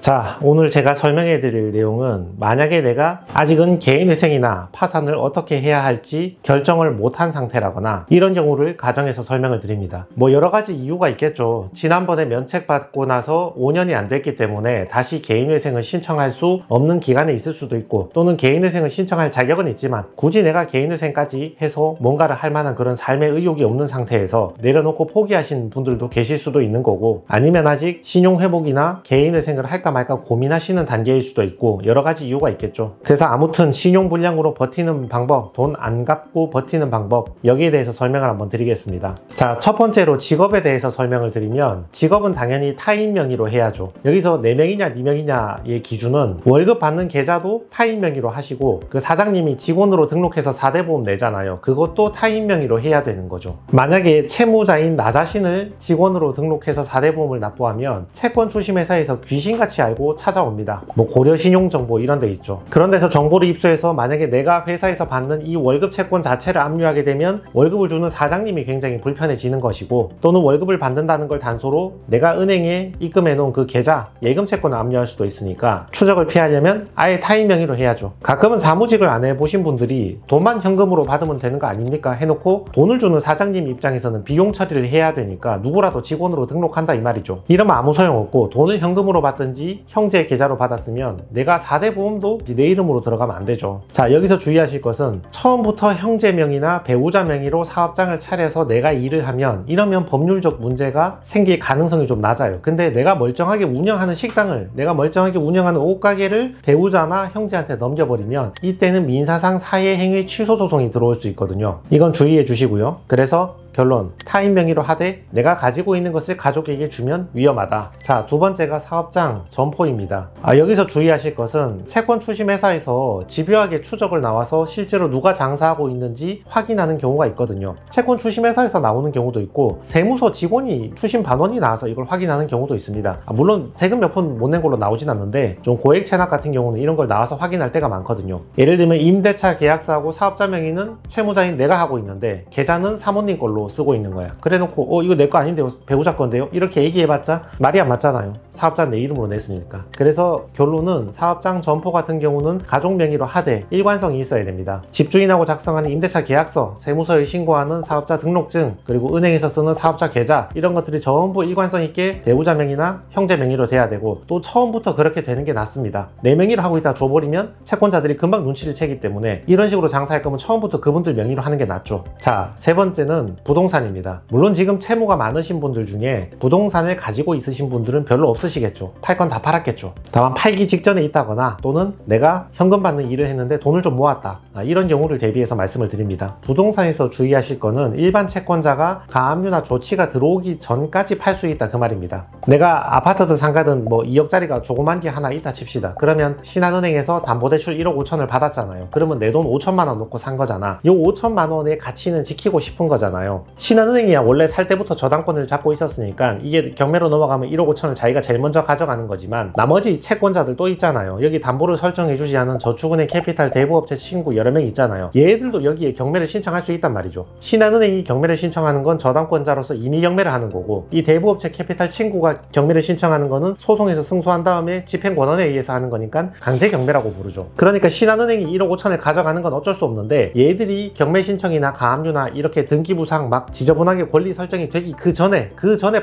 자, 오늘 제가 설명해 드릴 내용은 만약에 내가 아직은 개인회생이나 파산을 어떻게 해야 할지 결정을 못한 상태라거나 이런 경우를 가정해서 설명을 드립니다. 뭐 여러 가지 이유가 있겠죠. 지난번에 면책받고 나서 5년이 안 됐기 때문에 다시 개인회생을 신청할 수 없는 기간에 있을 수도 있고, 또는 개인회생을 신청할 자격은 있지만 굳이 내가 개인회생까지 해서 뭔가를 할 만한 그런 삶의 의욕이 없는 상태에서 내려놓고 포기하신 분들도 계실 수도 있는 거고, 아니면 아직 신용회복이나 개인회생을 할까 말까 고민하시는 단계일 수도 있고, 여러 가지 이유가 있겠죠. 그래서 아무튼 신용불량으로 버티는 방법, 돈 안 갚고 버티는 방법, 여기에 대해서 설명을 한번 드리겠습니다. 자, 첫 번째로 직업에 대해서 설명을 드리면, 직업은 당연히 타인 명의로 해야죠. 여기서 4명이냐 2명이냐의 기준은 월급 받는 계좌도 타인 명의로 하시고, 그 사장님이 직원으로 등록해서 4대 보험 내잖아요. 그것도 타인 명의로 해야 되는 거죠. 만약에 채무자인 나 자신을 직원으로 등록해서 4대 보험을 납부하면 채권 출신 회사에서 귀신같이 알고 찾아옵니다. 뭐 고려신용정보 이런 데 있죠. 그런 데서 정보를 입수해서 만약에 내가 회사에서 받는 이 월급 채권 자체를 압류하게 되면 월급을 주는 사장님이 굉장히 불편해지는 것이고, 또는 월급을 받는다는 걸 단서로 내가 은행에 입금해 놓은 그 계좌, 예금 채권을 압류할 수도 있으니까 추적을 피하려면 아예 타인 명의로 해야죠. 가끔은 사무직을 안 해보신 분들이 돈만 현금으로 받으면 되는 거 아닙니까 해놓고, 돈을 주는 사장님 입장에서는 비용 처리를 해야 되니까 누구라도 직원으로 등록한다 이 말이죠. 이러면 아무 소용없고, 돈을 현금으로 받든지 형제 계좌로 받았으면 내가 4대 보험도 내 이름으로 들어가면 안 되죠. 자, 여기서 주의하실 것은 처음부터 형제 명의나 배우자 명의로 사업장을 차려서 내가 일을 하면, 이러면 법률적 문제가 생길 가능성이 좀 낮아요. 근데 내가 멀쩡하게 운영하는 식당을, 내가 멀쩡하게 운영하는 옷가게를 배우자나 형제한테 넘겨버리면 이때는 민사상 사회행위 취소 소송이 들어올 수 있거든요. 이건 주의해 주시고요. 그래서 결론, 타인 명의로 하되 내가 가지고 있는 것을 가족에게 주면 위험하다. 자, 두 번째가 사업장 점포입니다. 여기서 주의하실 것은 채권 출신 회사에서 집요하게 추적을 나와서 실제로 누가 장사하고 있는지 확인하는 경우가 있거든요. 채권 출신 회사에서 나오는 경우도 있고, 세무서 직원이 출신 반원이 나와서 이걸 확인하는 경우도 있습니다. 물론 세금 몇 푼 못 낸 걸로 나오진 않는데, 좀 고액 체납 같은 경우는 이런 걸 나와서 확인할 때가 많거든요. 예를 들면 임대차 계약서하고 사업자 명의는 채무자인 내가 하고 있는데 계좌는 사모님 걸로 쓰고 있는 거야. 그래 놓고 이거 내 거 아닌데요, 배우자 건데요, 이렇게 얘기해봤자 말이 안 맞잖아요. 사업자 내 이름으로 냈으니까. 그래서 결론은 사업장 점포 같은 경우는 가족 명의로 하되 일관성이 있어야 됩니다. 집주인하고 작성하는 임대차 계약서, 세무서에 신고하는 사업자 등록증, 그리고 은행에서 쓰는 사업자 계좌, 이런 것들이 전부 일관성 있게 배우자 명의나 형제 명의로 돼야 되고, 또 처음부터 그렇게 되는 게 낫습니다. 내 명의로 하고 있다 줘버리면 채권자들이 금방 눈치를 채기 때문에 이런 식으로 장사할 거면 처음부터 그분들 명의로 하는 게 낫죠. 자, 세 번째는 부동산입니다. 물론 지금 채무가 많으신 분들 중에 부동산을 가지고 있으신 분들은 별로 없으시겠죠. 팔 건 다 팔았겠죠. 다만 팔기 직전에 있다거나, 또는 내가 현금 받는 일을 했는데 돈을 좀 모았다, 이런 경우를 대비해서 말씀을 드립니다. 부동산에서 주의하실 거는 일반 채권자가 가압류나 조치가 들어오기 전까지 팔 수 있다 그 말입니다. 내가 아파트든 상가든 뭐 2억짜리가 조그만 게 하나 있다 칩시다. 그러면 신한은행에서 담보대출 1억 5천을 받았잖아요. 그러면 내 돈 5천만 원 놓고 산 거잖아. 이 5천만 원의 가치는 지키고 싶은 거잖아요. 신한은행이야 원래 살 때부터 저당권을 잡고 있었으니까 이게 경매로 넘어가면 1억 5천을 자기가 제일 먼저 가져가는 거지만, 나머지 채권자들 또 있잖아요. 여기 담보를 설정해 주지 않은 저축은행, 캐피탈, 대부업체 친구 여러 명 있잖아요. 얘들도 여기에 경매를 신청할 수 있단 말이죠. 신한은행이 경매를 신청하는 건 저당권자로서 임의 경매를 하는 거고, 이 대부업체, 캐피탈 친구가 경매를 신청하는 거는 소송에서 승소한 다음에 집행권원에 의해서 하는 거니까 강제 경매라고 부르죠. 그러니까 신한은행이 1억 5천을 가져가는 건 어쩔 수 없는데, 얘들이 경매 신청이나 가압류나 이렇게 등기부상 막 지저분하게 권리 설정이 되기 그 전에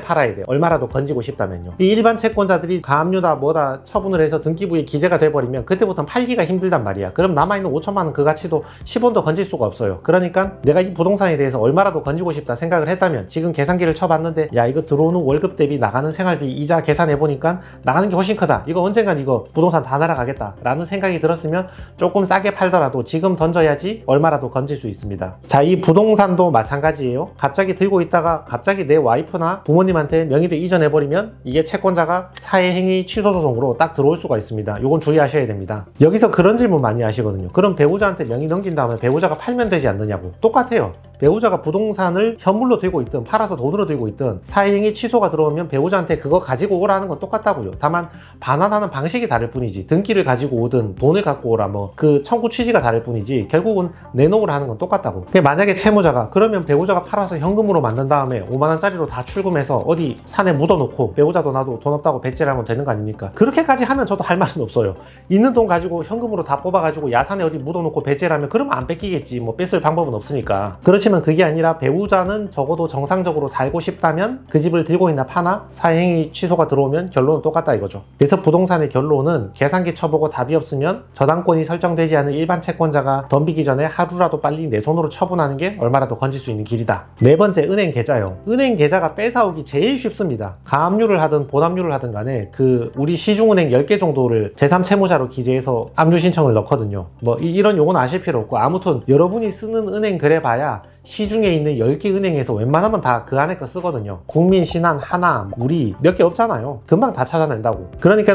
팔아야 돼. 얼마라도 건지고 싶다면요. 이 일반 채권자들이 가압류다 뭐다 처분을 해서 등기부에 기재가 돼버리면 그때부터는 팔기가 힘들단 말이야. 그럼 남아있는 5천만 원 그 가치도 10원도 건질 수가 없어요. 그러니까 내가 이 부동산에 대해서 얼마라도 건지고 싶다 생각을 했다면, 지금 계산기를 쳐봤는데 야, 이거 들어오는 월급 대비 나가는 생활비 이자 계산해보니까 나가는 게 훨씬 크다, 이거 언젠간 이거 부동산 다 날아가겠다 라는 생각이 들었으면 조금 싸게 팔더라도 지금 던져야지 얼마라도 건질 수 있습니다. 자, 이 부동산도 마찬가지예요. 갑자기 들고 있다가 갑자기 내 와이프나 부모님한테 명의를 이전해버리면 이게 채권자가 사회행위 취소 소송으로 딱 들어올 수가 있습니다. 이건 주의하셔야 됩니다. 여기서 그런 질문 많이 하시거든요. 그럼 배우자한테 명의 넘긴 다음에 배우자가 팔면 되지 않느냐고. 똑같아요. 배우자가 부동산을 현물로 들고 있든 팔아서 돈으로 들고 있든 사회행위 취소가 들어오면 배우자한테 그거 가지고 오라는 건 똑같다고요. 다만 반환하는 방식이 다를 뿐이지, 등기를 가지고 오든 돈을 갖고 오라 뭐 그 청구 취지가 다를 뿐이지 결국은 내놓으라 하는 건 똑같다고. 만약에 채무자가 그러면 배우자가 팔아서 현금으로 만든 다음에 5만원짜리로 다 출금해서 어디 산에 묻어놓고 배우자도 나도 돈 없다고 배째라면 되는 거 아닙니까? 그렇게까지 하면 저도 할 말은 없어요. 있는 돈 가지고 현금으로 다 뽑아가지고 야산에 어디 묻어놓고 배째라면 그러면 안 뺏기겠지. 뭐 뺏을 방법은 없으니까. 그렇지만 그게 아니라 배우자는 적어도 정상적으로 살고 싶다면 그 집을 들고 있나 파나 사행위 취소가 들어오면 결론은 똑같다 이거죠. 그래서 부동산의 결론은 계산기 쳐보고 답이 없으면 저당권이 설정되지 않은 일반 채권자가 덤비기 전에 하루라도 빨리 내 손으로 처분하는 게 얼마라도 건질 수 있는 길이다. 네 번째, 은행 계좌요. 은행 계좌가 뺏어오기 제일 쉽습니다. 가압류를 하든 본압류를 하든 간에 우리 시중은행 10개 정도를 제3채무자로 기재해서 압류 신청을 넣거든요. 뭐 이런 용어는 아실 필요 없고, 아무튼 여러분이 쓰는 은행 그래봐야 시중에 있는 10개 은행에서 웬만하면 다 그 안에 거 쓰거든요. 국민, 신한, 하나, 우리 몇 개 없잖아요. 금방 다 찾아낸다고. 그러니까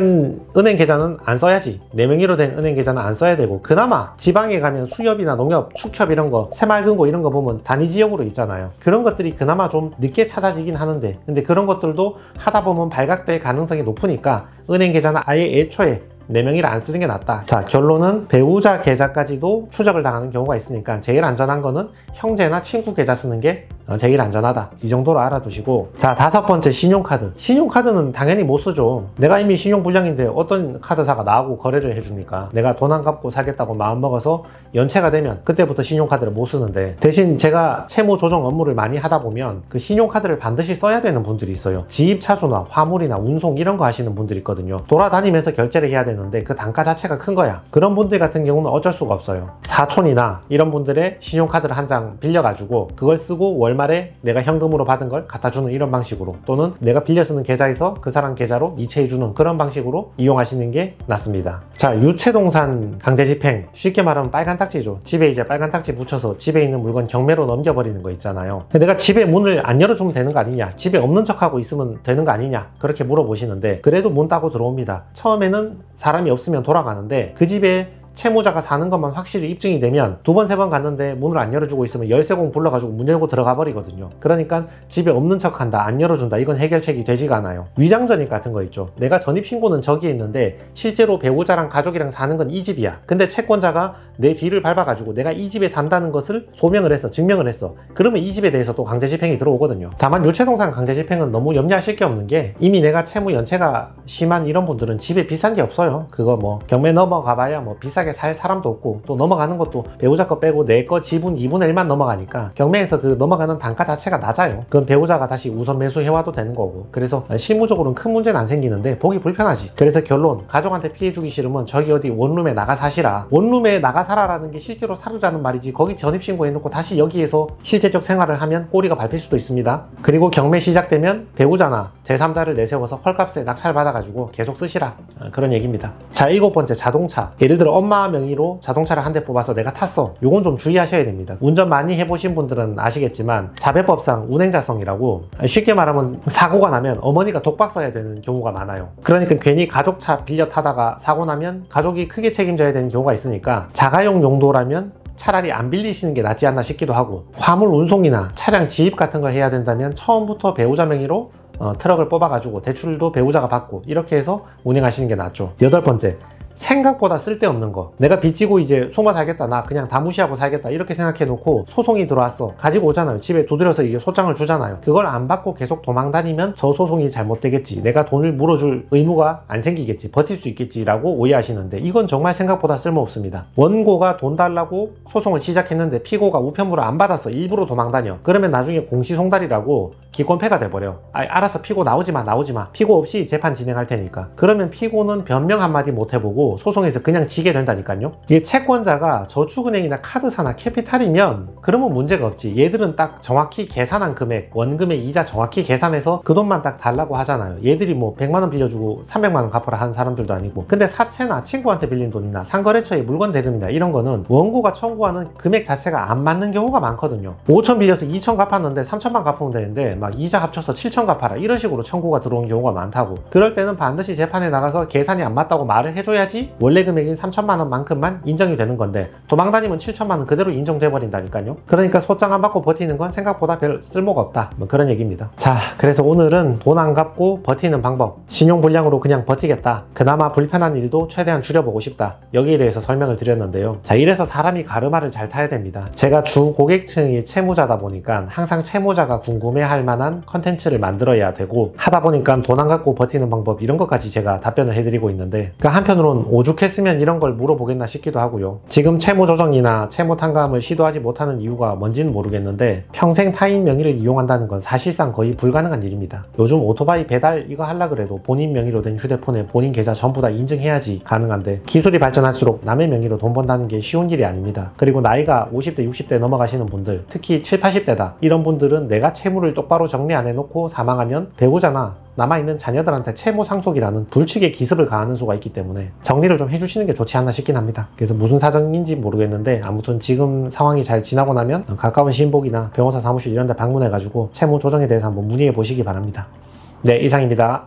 은행 계좌는 안 써야지. 내 명의로 된 은행 계좌는 안 써야 되고, 그나마 지방에 가면 수협이나 농협, 축협 이런 거, 새마을금고 이런 거 보면 단위 지역으로 있잖아요. 그런 것들이 그나마 좀 늦게 찾아지긴 하는데, 근데 그런 것들도 하다 보면 발각될 가능성이 높으니까 은행 계좌는 아예 애초에 내 명의를 안 쓰는 게 낫다. 자, 결론은 배우자 계좌까지도 추적을 당하는 경우가 있으니까 제일 안전한 거는 형제나 친구 계좌 쓰는 게 제일 안전하다. 이 정도로 알아두시고, 자, 다섯 번째, 신용카드. 신용카드는 당연히 못 쓰죠. 내가 이미 신용불량인데 어떤 카드사가 나하고 거래를 해줍니까? 내가 돈 안 갚고 살겠다고 마음먹어서 연체가 되면 그때부터 신용카드를 못 쓰는데, 대신 제가 채무 조정 업무를 많이 하다 보면 그 신용카드를 반드시 써야 되는 분들이 있어요. 지입차주나 화물이나 운송 이런 거 하시는 분들이 있거든요. 돌아다니면서 결제를 해야 되는데 그 단가 자체가 큰 거야. 그런 분들 같은 경우는 어쩔 수가 없어요. 사촌이나 이런 분들의 신용카드를 한 장 빌려가지고 그걸 쓰고 월말에 내가 현금으로 받은 걸 갖다 주는 이런 방식으로, 또는 내가 빌려 쓰는 계좌에서 그 사람 계좌로 이체해 주는 그런 방식으로 이용하시는 게 낫습니다. 자, 유체동산 강제집행, 쉽게 말하면 빨간 딱지죠. 집에 이제 빨간 딱지 붙여서 집에 있는 물건 경매로 넘겨버리는 거 있잖아요. 내가 집에 문을 안 열어주면 되는 거 아니냐, 집에 없는 척하고 있으면 되는 거 아니냐, 그렇게 물어보시는데, 그래도 문 따고 들어옵니다. 처음에는 사람이 없으면 돌아가는데 그 집에 채무자가 사는 것만 확실히 입증이 되면 두 번, 세 번 갔는데 문을 안 열어주고 있으면 열쇠공 불러가지고 문 열고 들어가 버리거든요. 그러니까 집에 없는 척한다, 안 열어준다, 이건 해결책이 되지가 않아요. 위장전입 같은 거 있죠. 내가 전입신고는 저기에 있는데 실제로 배우자랑 가족이랑 사는 건 이 집이야. 근데 채권자가 내 뒤를 밟아가지고 내가 이 집에 산다는 것을 소명을 했어, 증명을 했어. 그러면 이 집에 대해서 또 강제집행이 들어오거든요. 다만 유체동산 강제집행은 너무 염려하실 게 없는 게, 이미 내가 채무 연체가 심한 이런 분들은 집에 비싼 게 없어요. 그거 뭐 경매 넘어가봐야 뭐 비싸게 살 사람도 없고, 또 넘어가는 것도 배우자 거 빼고 내 거 지분 2분의 1만 넘어가니까 경매에서 그 넘어가는 단가 자체가 낮아요. 그건 배우자가 다시 우선 매수해와도 되는 거고, 그래서 실무적으로는 큰 문제는 안 생기는데 보기 불편하지. 그래서 결론, 가족한테 피해 주기 싫으면 저기 어디 원룸에 나가 사시라. 원룸에 나가 살아라는 게 실제로 살으라는 말이지, 거기 전입신고 해놓고 다시 여기에서 실제적 생활을 하면 꼬리가 밟힐 수도 있습니다. 그리고 경매 시작되면 배우자나 제3자를 내세워서 헐값에 낙찰받아가지고 계속 쓰시라, 그런 얘기입니다. 자, 일곱 번째, 자동차. 예를 들어 엄마 명의로 자동차를 한 대 뽑아서 내가 탔어. 요건 좀 주의하셔야 됩니다. 운전 많이 해보신 분들은 아시겠지만 자배법상 운행자성이라고, 쉽게 말하면 사고가 나면 어머니가 독박 써야 되는 경우가 많아요. 그러니까 괜히 가족차 빌려 타다가 사고 나면 가족이 크게 책임져야 되는 경우가 있으니까 자가용 용도라면 차라리 안 빌리시는 게 낫지 않나 싶기도 하고, 화물 운송이나 차량 지입 같은 걸 해야 된다면 처음부터 배우자 명의로 트럭을 뽑아가지고 대출도 배우자가 받고 이렇게 해서 운행하시는 게 낫죠. 여덟 번째, 생각보다 쓸데없는 거. 내가 빚지고 이제 숨어 살겠다, 나 그냥 다 무시하고 살겠다, 이렇게 생각해 놓고 소송이 들어왔어. 가지고 오잖아요. 집에 두드려서 이게 소장을 주잖아요. 그걸 안 받고 계속 도망 다니면 저 소송이 잘못되겠지, 내가 돈을 물어줄 의무가 안 생기겠지, 버틸 수 있겠지 라고 오해하시는데, 이건 정말 생각보다 쓸모없습니다. 원고가 돈 달라고 소송을 시작했는데 피고가 우편물을 안 받았어, 일부러 도망 다녀. 그러면 나중에 공시송달이라고 기권패가 돼버려. 알아서 피고 나오지마, 피고 없이 재판 진행할 테니까. 그러면 피고는 변명 한마디 못 해보고 소송에서 그냥 지게 된다니까요. 이게 채권자가 저축은행이나 카드사나 캐피탈이면 그러면 문제가 없지. 얘들은 딱 정확히 계산한 금액, 원금의 이자 정확히 계산해서 그 돈만 딱 달라고 하잖아요. 얘들이 뭐 100만원 빌려주고 300만원 갚아라 하는 사람들도 아니고. 근데 사채나 친구한테 빌린 돈이나 상거래처의 물건 대금이나 이런 거는 원고가 청구하는 금액 자체가 안 맞는 경우가 많거든요. 5천 빌려서 2천 갚았는데 3천만 갚으면 되는데 막 이자 합쳐서 7천 갚아라, 이런 식으로 청구가 들어온 경우가 많다고. 그럴 때는 반드시 재판에 나가서 계산이 안 맞다고 말을 해줘야지 그래야지 원래 금액인 3천만 원만큼만 인정이 되는 건데 도망 다니면 7천만 원 그대로 인정돼 버린다니까요. 그러니까 소장 안 받고 버티는 건 생각보다 별 쓸모가 없다, 뭐 그런 얘기입니다. 자, 그래서 오늘은 돈 안 갚고 버티는 방법, 신용불량으로 그냥 버티겠다, 그나마 불편한 일도 최대한 줄여보고 싶다, 여기에 대해서 설명을 드렸는데요. 자, 이래서 사람이 가르마를 잘 타야 됩니다. 제가 주 고객층이 채무자다 보니까 항상 채무자가 궁금해할 만한 컨텐츠를 만들어야 되고, 하다 보니까 돈 안 갚고 버티는 방법 이런 것까지 제가 답변을 해드리고 있는데, 그 한편으론 오죽했으면 이런 걸 물어보겠나 싶기도 하고요. 지금 채무 조정이나 채무 탕감을 시도하지 못하는 이유가 뭔지는 모르겠는데, 평생 타인 명의를 이용한다는 건 사실상 거의 불가능한 일입니다. 요즘 오토바이 배달 이거 하려 그래도 본인 명의로 된 휴대폰에 본인 계좌 전부 다 인증해야지 가능한데, 기술이 발전할수록 남의 명의로 돈 번다는 게 쉬운 일이 아닙니다. 그리고 나이가 50대 60대 넘어가시는 분들, 특히 7, 80대다 이런 분들은 내가 채무를 똑바로 정리 안 해놓고 사망하면 배우자나 남아있는 자녀들한테 채무 상속이라는 불측의 기습을 가하는 수가 있기 때문에 정리를 좀 해주시는 게 좋지 않나 싶긴 합니다. 그래서 무슨 사정인지 모르겠는데 아무튼 지금 상황이 잘 지나고 나면 가까운 신복이나 변호사 사무실 이런 데 방문해가지고 채무 조정에 대해서 한번 문의해 보시기 바랍니다. 네, 이상입니다.